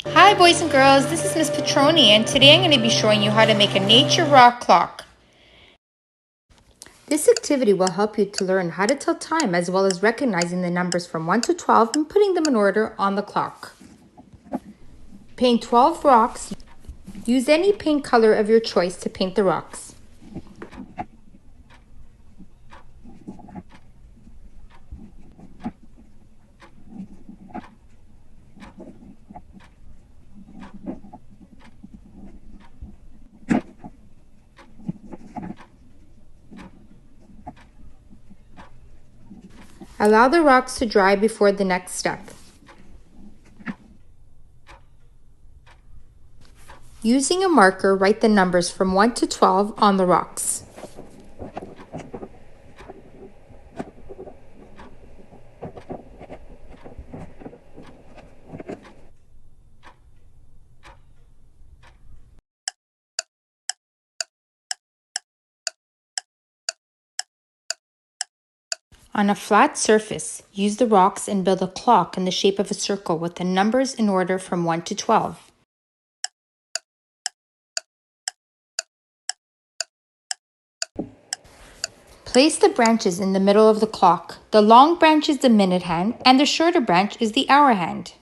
Hi boys and girls, this is Miss Petroni and today I'm going to be showing you how to make a nature rock clock. This activity will help you to learn how to tell time as well as recognizing the numbers from 1 to 12 and putting them in order on the clock. Paint 12 rocks. Use any paint color of your choice to paint the rocks. Allow the rocks to dry before the next step. Using a marker, write the numbers from 1 to 12 on the rocks. On a flat surface, use the rocks and build a clock in the shape of a circle with the numbers in order from 1 to 12. Place the branches in the middle of the clock. The long branch is the minute hand and the shorter branch is the hour hand.